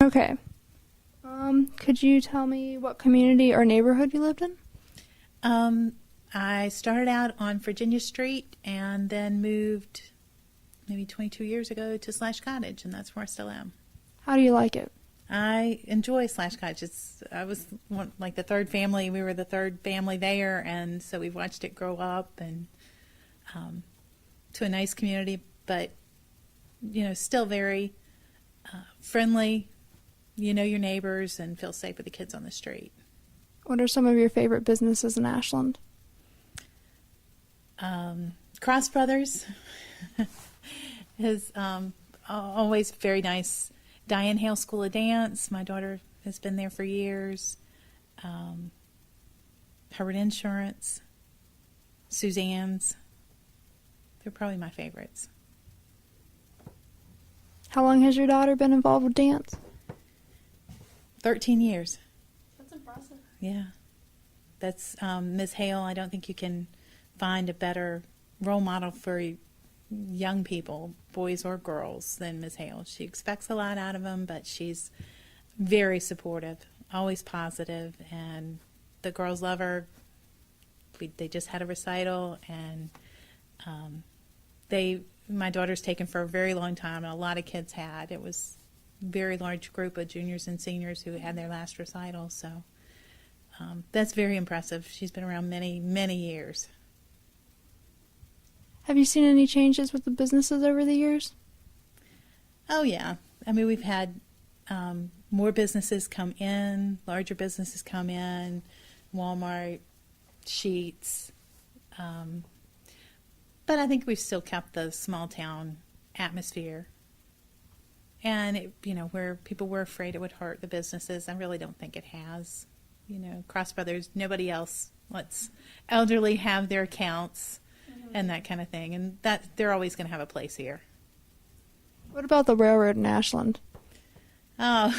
Okay. Could you tell me what community or neighborhood you lived in? I started out on Virginia Street and then moved maybe 22 years ago to Slash Cottage, and that's where I still am. How do you like it? I enjoy Slash Cottage. I was like the third family. We were the third family there, and so we've watched it grow up and to a nice community, but still very friendly. You know your neighbors and feel safe with the kids on the street. What are some of your favorite businesses in Ashland? Cross Brothers is always very nice. Diane Hale School of Dance. My daughter has been there for years. Hubbard Insurance. Suzanne's. They're probably my favorites. How long has your daughter been involved with dance? 13 years. That's impressive. Yeah. That's Ms. Hale. I don't think you can find a better role model for young people, boys or girls, than Ms. Hale. She expects a lot out of them, but she's very supportive, always positive, and the girls love her. They just had a recital, and my daughter's taken for a very long time, and a lot of kids had. It was a very large group of juniors and seniors who had their last recital, so that's very impressive. She's been around many, many years. Have you seen any changes with the businesses over the years? Oh, yeah. I mean, we've had more businesses come in, larger businesses come in, Walmart, Sheetz. But I think we've still kept the small town atmosphere. And, where people were afraid it would hurt the businesses, I really don't think it has. Cross Brothers, nobody else lets elderly have their accounts and that kind of thing. And that they're always going to have a place here. What about the railroad in Ashland? Oh,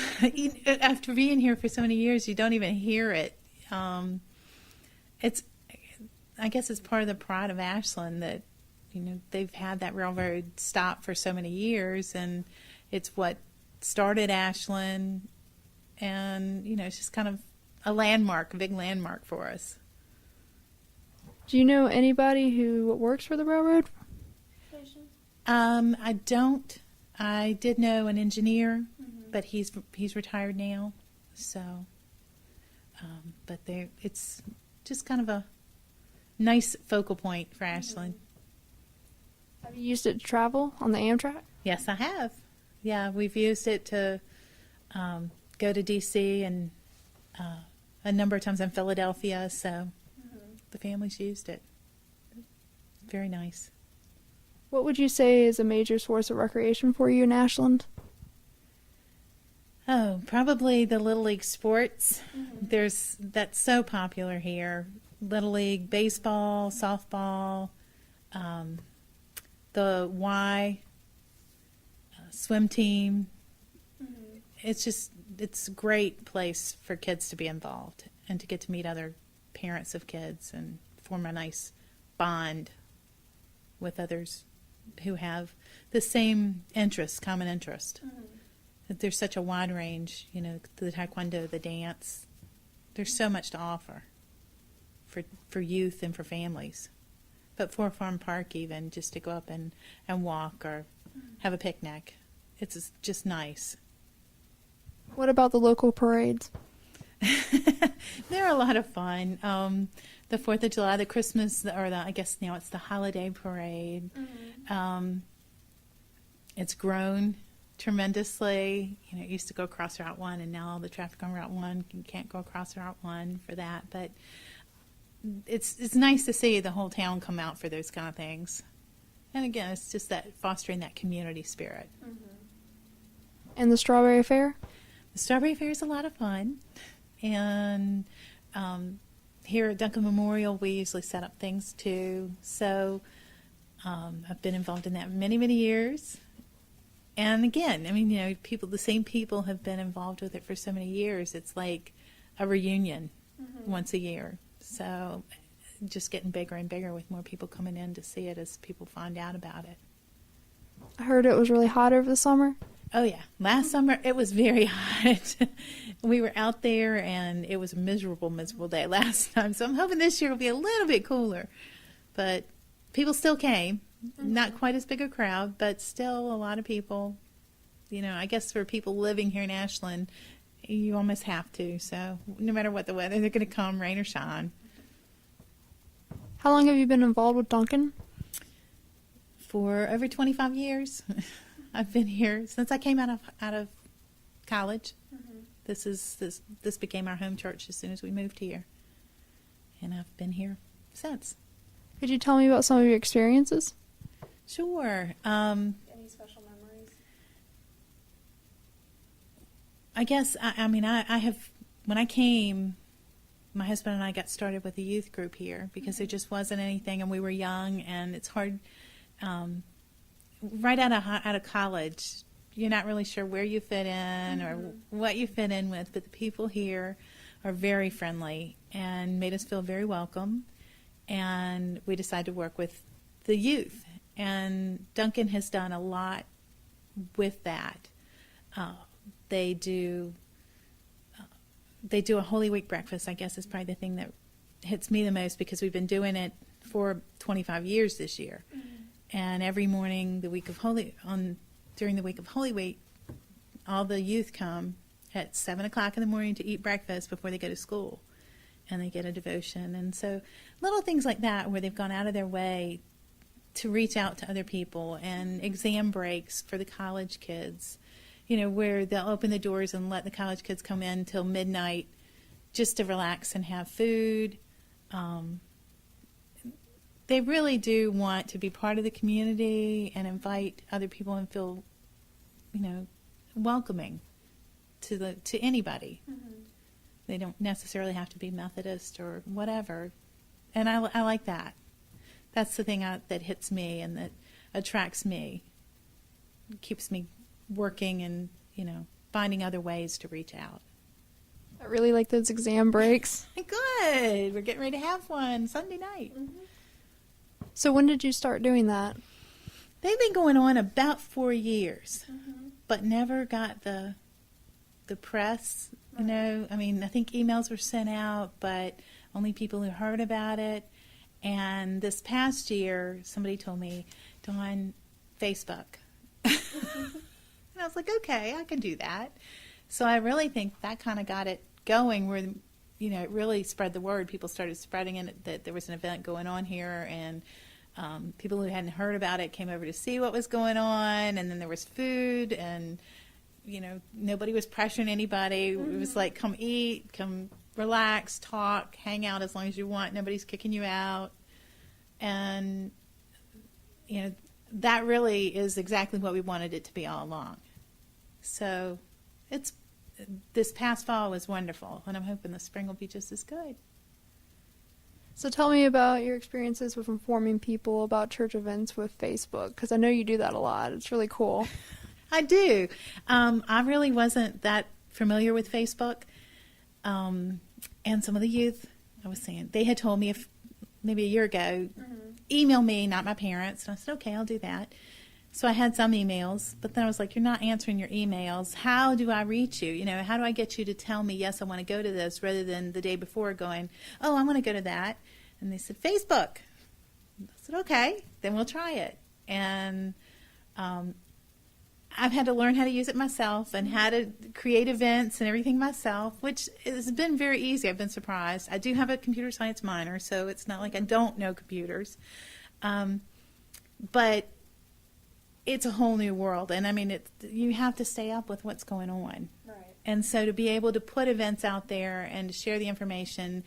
after being here for so many years, you don't even hear it. I guess it's part of the pride of Ashland that, they've had that railroad stop for so many years, and it's what started Ashland, and, it's just kind of a landmark, a big landmark for us. Do you know anybody who works for the railroad? I don't. I did know an engineer, but he's retired now. So, but it's just kind of a nice focal point for Ashland. Have you used it to travel on the Amtrak? Yes, I have. Yeah, we've used it to go to D.C. and a number of times in Philadelphia. So. The family's used it. Very nice. What would you say is a major source of recreation for you in Ashland? Oh, probably the Little League sports. That's so popular here. Little League baseball, softball, the Y swim team. It's a great place for kids to be involved and to get to meet other parents of kids and form a nice bond with others who have the same interests, common interest. There's such a wide range, the taekwondo, the dance. There's so much to offer for youth and for families. But for Farm Park, even just to go up and walk or have a picnic, it's just nice. What about the local parades? They're a lot of fun. The 4th of July, the Christmas, I guess now it's the holiday parade. It's grown tremendously. It used to go across Route 1, and now all the traffic on Route 1, you can't go across Route 1 for that. But it's nice to see the whole town come out for those kind of things. And again, it's just that fostering that community spirit. And the Strawberry Fair? The Strawberry Fair is a lot of fun. And here at Duncan Memorial, we usually set up things too. So I've been involved in that many, many years. And again, the same people have been involved with it for so many years. It's like a reunion once a year. So just getting bigger and bigger with more people coming in to see it as people find out about it. I heard it was really hot over the summer. Oh yeah, last summer it was very hot. We were out there and it was a miserable, miserable day last time. So I'm hoping this year will be a little bit cooler. But people still came. Not quite as big a crowd, but still a lot of people. You know, I guess for people living here in Ashland, you almost have to. So no matter what the weather, they're going to come, rain or shine. How long have you been involved with Duncan? For over 25 years. I've been here since I came out of college. This became our home church as soon as we moved here, and I've been here since. Could you tell me about some of your experiences? Sure. Any special memories? I guess I have. When I came, my husband and I got started with a youth group here because there just wasn't anything, and we were young, and it's hard. Right out of college, you're not really sure where you fit in or what you fit in with, but the people here are very friendly and made us feel very welcome. And we decided to work with the youth. And Duncan has done a lot with that. They do a Holy Week breakfast, I guess is probably the thing that hits me the most because we've been doing it for 25 years this year. And every morning, during the week of Holy Week, all the youth come at 7 o'clock in the morning to eat breakfast before they go to school, and they get a devotion. And so, little things like that, where they've gone out of their way to reach out to other people, and exam breaks for the college kids, you know, where they'll open the doors and let the college kids come in till midnight just to relax and have food. They really do want to be part of the community and invite other people and feel, you know, welcoming to anybody. They don't necessarily have to be Methodist or whatever, and I like that. That's the thing that hits me and that attracts me, keeps me working and, you know, finding other ways to reach out. I really like those exam breaks. Good. We're getting ready to have one Sunday night. So when did you start doing that? They've been going on about 4 years, but never got the press. You know, I mean, I think emails were sent out, but only people who heard about it. And this past year, somebody told me, Dawne, Facebook. And I was like, okay, I can do that. So I really think that kind of got it going where, you know, it really spread the word. People started spreading it that there was an event going on here, and people who hadn't heard about it came over to see what was going on, and then there was food, and, you know, nobody was pressuring anybody. It was like, come eat, come relax, talk, hang out as long as you want. Nobody's kicking you out. And, you know, that really is exactly what we wanted it to be all along. So this past fall was wonderful, and I'm hoping the spring will be just as good. So tell me about your experiences with informing people about church events with Facebook, because I know you do that a lot. It's really cool. I do. I really wasn't that familiar with Facebook. And some of the youth, I was saying, they had told me maybe a year ago, email me, not my parents. And I said, okay, I'll do that. So I had some emails, but then I was like, you're not answering your emails. How do I reach you? You know, how do I get you to tell me, yes, I want to go to this, rather than the day before going, oh, I want to go to that. And they said, Facebook. I said, okay, then we'll try it. And I've had to learn how to use it myself and how to create events and everything myself, which has been very easy. I've been surprised. I do have a computer science minor, so it's not like I don't know computers. But it's a whole new world, and I mean, you have to stay up with what's going on. Right. And so to be able to put events out there and to share the information,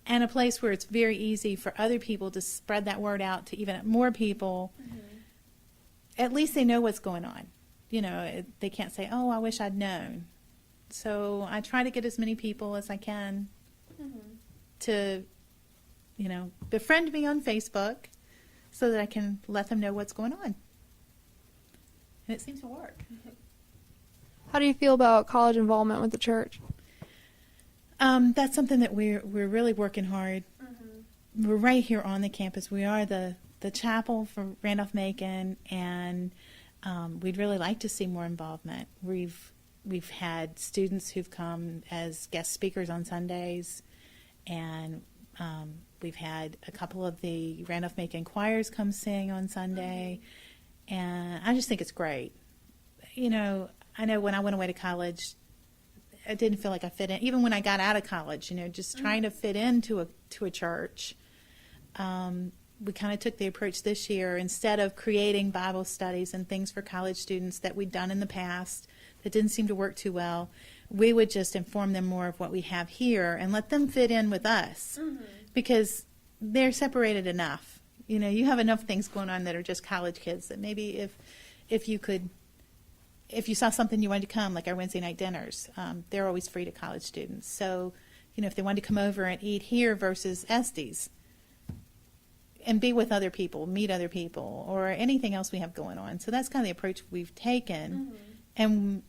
and a place where it's very easy for other people to spread that word out to even more people, at least they know what's going on. You know, they can't say, oh, I wish I'd known. So I try to get as many people as I can to, you know, befriend me on Facebook so that I can let them know what's going on. And it seems to work. How do you feel about college involvement with the church? That's something that we're really working hard. We're right here on the campus. We are the chapel for Randolph-Macon, and We'd really like to see more involvement. We've had students who've come as guest speakers on Sundays, and we've had a couple of the Randolph-Macon choirs come sing on Sunday, and I just think it's great. You know, I know when I went away to college, I didn't feel like I fit in. Even when I got out of college, you know, just trying to fit into a church. We kind of took the approach this year, instead of creating Bible studies and things for college students that we'd done in the past that didn't seem to work too well, we would just inform them more of what we have here and let them fit in with us, because they're separated enough. You know, you have enough things going on that are just college kids that maybe if you saw something you wanted to come, like our Wednesday night dinners, they're always free to college students. So, you know, if they wanted to come over and eat here versus Estes, and be with other people, meet other people, or anything else we have going on. So that's kind of the approach we've taken. And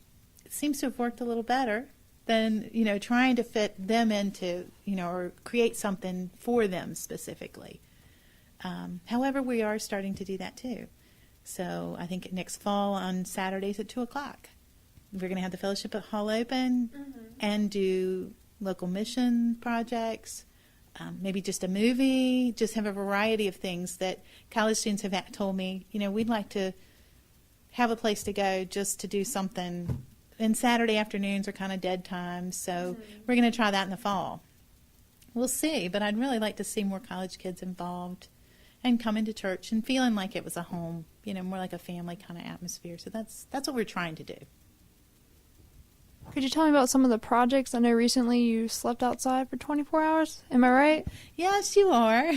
it seems to have worked a little better than, you know, trying to fit them into, you know, or create something for them specifically. However, we are starting to do that too. So I think next fall on Saturdays at 2 o'clock, we're going to have the fellowship hall open and do local mission projects. Maybe just a movie, just have a variety of things that college students have told me, you know, we'd like to have a place to go just to do something. And Saturday afternoons are kind of dead times, so we're going to try that in the fall. We'll see, but I'd really like to see more college kids involved and coming to church and feeling like it was a home, you know, more like a family kind of atmosphere. So that's what we're trying to do. Could you tell me about some of the projects? I know recently you slept outside for 24 hours. Am I right? Yes, you are.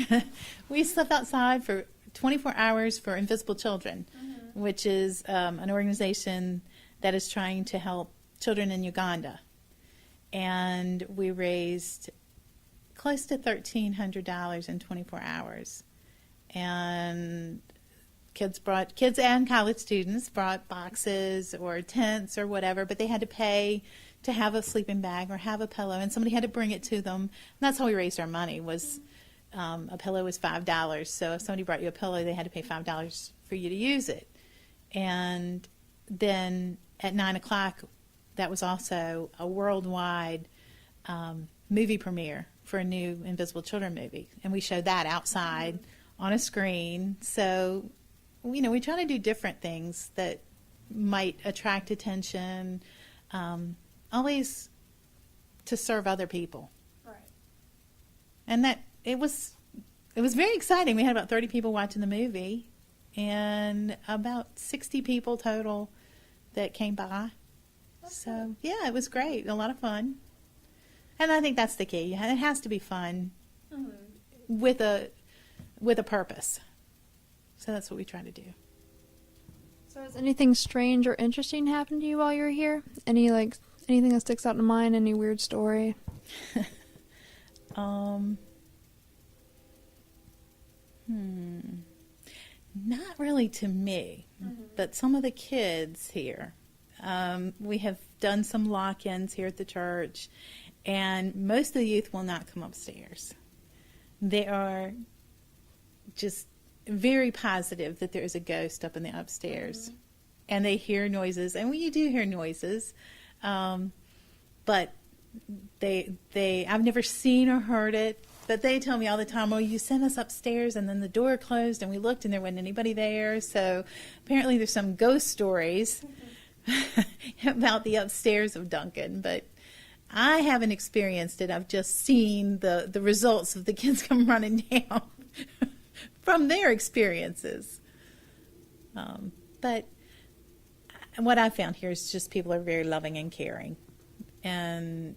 We slept outside for 24 hours for Invisible Children, which is an organization that is trying to help children in Uganda. And we raised close to $1,300 in 24 hours. And kids and college students brought boxes or tents or whatever, but they had to pay to have a sleeping bag or have a pillow, and somebody had to bring it to them. And that's how we raised our money. Was a pillow was $5, so if somebody brought you a pillow, they had to pay $5 for you to use it. And then at 9 o'clock, that was also a worldwide movie premiere for a new Invisible Children movie, and we showed that outside on a screen. So, you know, we try to do different things that might attract attention, always to serve other people. Right. And that it was very exciting. We had about 30 people watching the movie, and about 60 people total that came by. So yeah, it was great. A lot of fun. And I think that's the key. It has to be fun with a purpose. So that's what we try to do. So has anything strange or interesting happened to you while you were here? Anything that sticks out in mind? Any weird story? Not really to me, but some of the kids here. We have done some lock-ins here at the church, and most of the youth will not come upstairs. They are just very positive that there is a ghost up in the upstairs, and they hear noises, and you do hear noises, but I've never seen or heard it, but they tell me all the time, oh, you sent us upstairs and then the door closed and we looked and there wasn't anybody there. So apparently there's some ghost stories about the upstairs of Duncan, but I haven't experienced it. I've just seen the results of the kids come running down from their experiences. But what I found here is just people are very loving and caring, and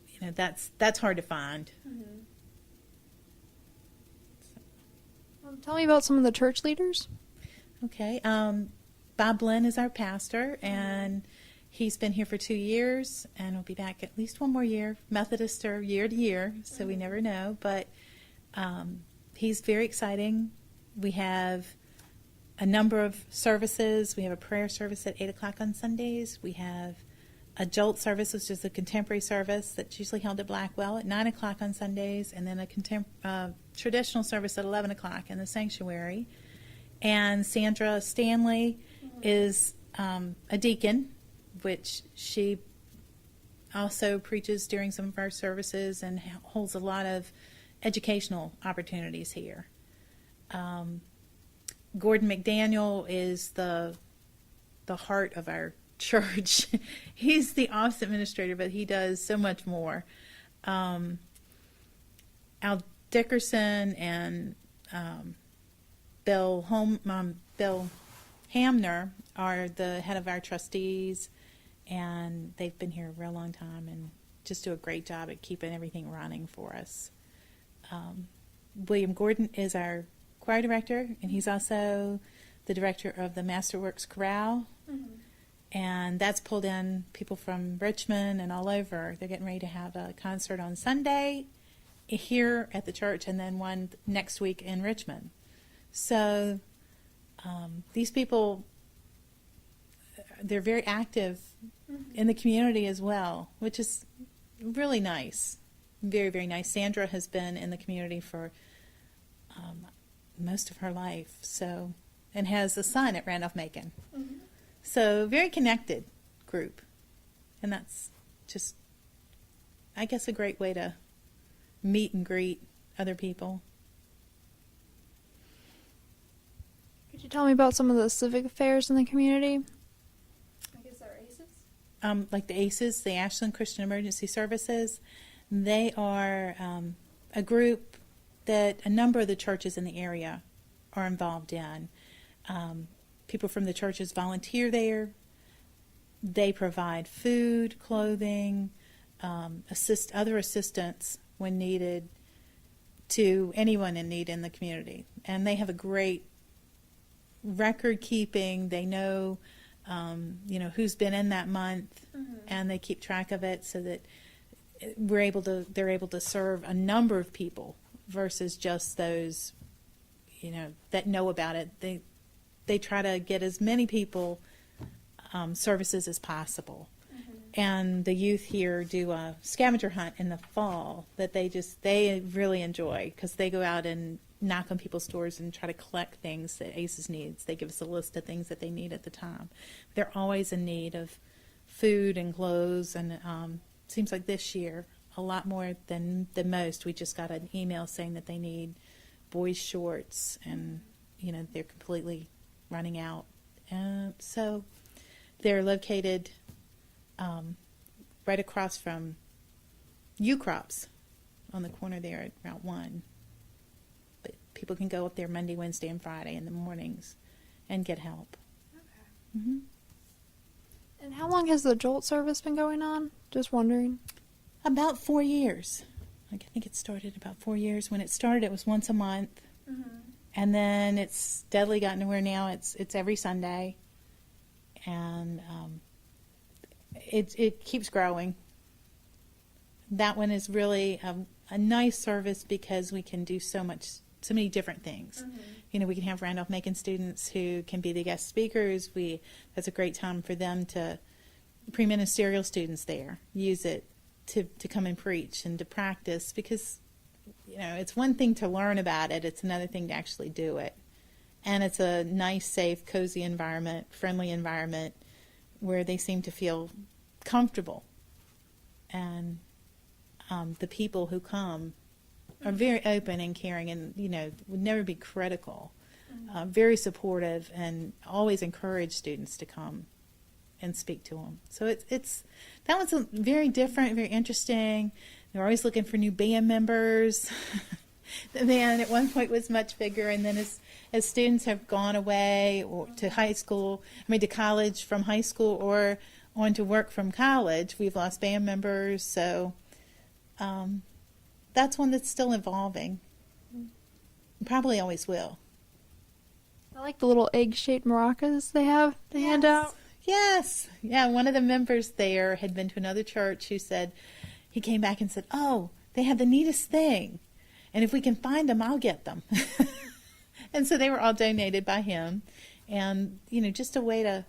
you know that's hard to find. Tell me about some of the church leaders. Okay, Bob Lynn is our pastor, and he's been here for 2 years, and will be back at least one more year. Methodists are year to year, so we never know, but he's very exciting. We have a number of services. We have a prayer service at 8 o'clock on Sundays. We have a Jolt service, which is a contemporary service that's usually held at Blackwell at 9 o'clock on Sundays, and then a traditional service at 11 o'clock in the sanctuary. And Sandra Stanley is a deacon, which she also preaches during some of our services and holds a lot of educational opportunities here. Gordon McDaniel is the heart of our church. He's the office administrator, but he does so much more. Al Dickerson and Bill Hamner are the head of our trustees, and they've been here a real long time and just do a great job at keeping everything running for us. William Gordon is our choir director, and he's also the director of the Masterworks Chorale. And that's pulled in people from Richmond and all over. They're getting ready to have a concert on Sunday here at the church, and then one next week in Richmond. So these people, they're very active in the community as well, which is really nice. Very, very nice. Sandra has been in the community for most of her life, so, and has a son at Randolph-Macon. So very connected group, and that's just, I guess, a great way to meet and greet other people. Could you tell me about some of the civic affairs in the community? I guess they're ACES? Like the ACES, the Ashland Christian Emergency Services. They are a group that a number of the churches in the area are involved in. People from the churches volunteer there. They provide food, clothing, other assistance when needed to anyone in need in the community. And they have a great record keeping. They know, who's been in that month, and they keep track of it so that they're able to serve a number of people versus just those, that know about it. They try to get as many people services as possible. And the youth here do a scavenger hunt in the fall that they really enjoy, because they go out and knock on people's doors and try to collect things that ACES needs. They give us a list of things that they need at the time. They're always in need of food and clothes, and it seems like this year a lot more than most. We just got an email saying that they need boys' shorts, and they're completely running out. So they're located right across from U-Crops on the corner there at Route 1. But people can go up there Monday, Wednesday, and Friday in the mornings and get help. Okay. And how long has the Jolt service been going on? Just wondering. About 4 years. I think it started about 4 years. When it started, it was once a month. And then it's steadily gotten to where now it's every Sunday. And it keeps growing. That one is really a nice service because we can do so many different things. We can have Randolph-Macon students who can be the guest speakers. That's a great time for them to, pre-ministerial students there, use it to come and preach and to practice, because it's one thing to learn about it, it's another thing to actually do it. And it's a nice, safe, cozy environment, friendly environment where they seem to feel comfortable. And the people who come are very open and caring, and would never be critical. Very supportive, and always encourage students to come and speak to them. So it's that one's very different, very interesting. They're always looking for new band members. The band at one point was much bigger, and then as students have gone away or to to college from high school, or on to work from college, we've lost band members. So that's one that's still evolving. Probably always will. I like the little egg-shaped maracas they hand out. Yes. Yeah, one of the members there had been to another church who said, he came back and said, "Oh, they have the neatest thing. And if we can find them, I'll get them." And so they were all donated by him. And, just a way to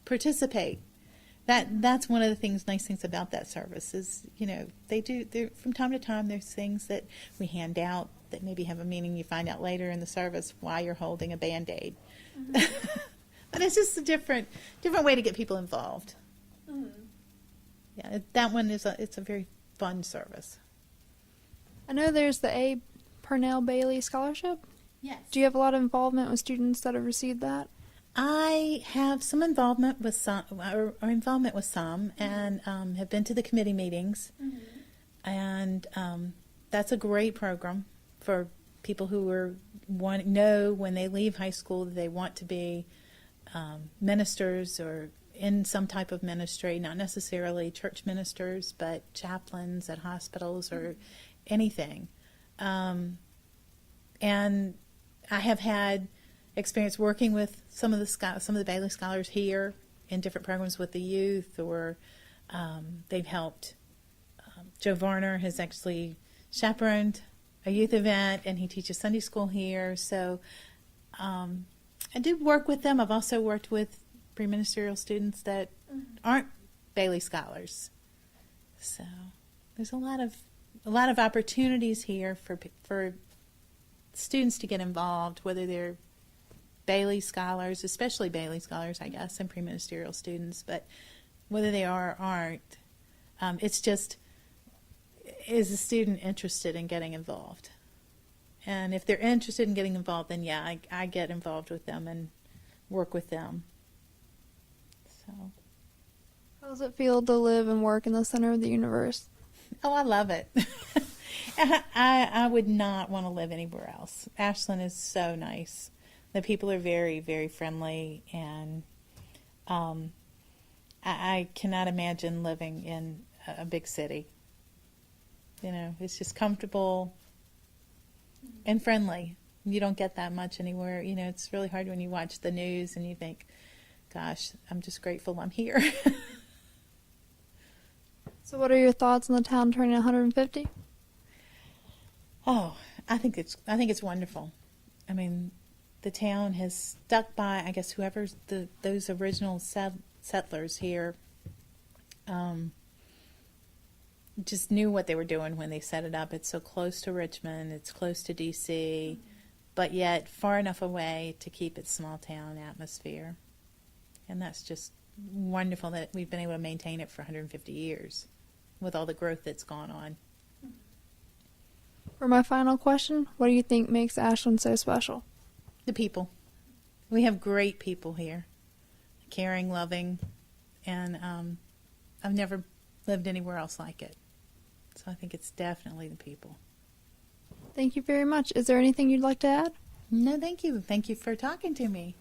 participate. That's one of the nice things about that service is, from time to time, there's things that we hand out that maybe have a meaning. You find out later in the service why you're holding a Band-Aid. But it's just a different way to get people involved. Yeah, that one it's a very fun service. I know there's the A. Purnell Bailey Scholarship. Yes. Do you have a lot of involvement with students that have received that? I have some involvement with some, and have been to the committee meetings, and that's a great program for people who know when they leave high school that they want to be ministers or in some type of ministry, not necessarily church ministers, but chaplains at hospitals or anything. And I have had experience working with some of the Bailey Scholars here in different programs with the youth, or they've helped. Joe Varner has actually chaperoned a youth event, and he teaches Sunday school here. So I do work with them. I've also worked with pre-ministerial students that aren't Bailey Scholars. So there's a lot of opportunities here for students to get involved, whether they're Bailey Scholars, especially Bailey Scholars, I guess, and pre-ministerial students, but whether they are or aren't, it's just, is a student interested in getting involved? And if they're interested in getting involved, then yeah, I get involved with them and work with them. So, How does it feel to live and work in the center of the universe? oh, I love it. I would not want to live anywhere else. Ashland is so nice. The people are very, very friendly, and I cannot imagine living in a big city. You know, it's just comfortable and friendly. You don't get that much anywhere. You know, it's really hard when you watch the news and you think, gosh, I'm just grateful I'm here. So what are your thoughts on the town turning 150? Oh, I think it's wonderful. I mean, the town has stuck by, I guess, whoever's those original settlers here just knew what they were doing when they set it up. It's so close to Richmond, it's close to D.C., but yet far enough away to keep its small town atmosphere. And that's just wonderful that we've been able to maintain it for 150 years with all the growth that's gone on. For my final question, what do you think makes Ashland so special? The people. We have great people here, caring, loving, and I've never lived anywhere else like it. So I think it's definitely the people. Thank you very much. Is there anything you'd like to add? No, thank you. Thank you for talking to me.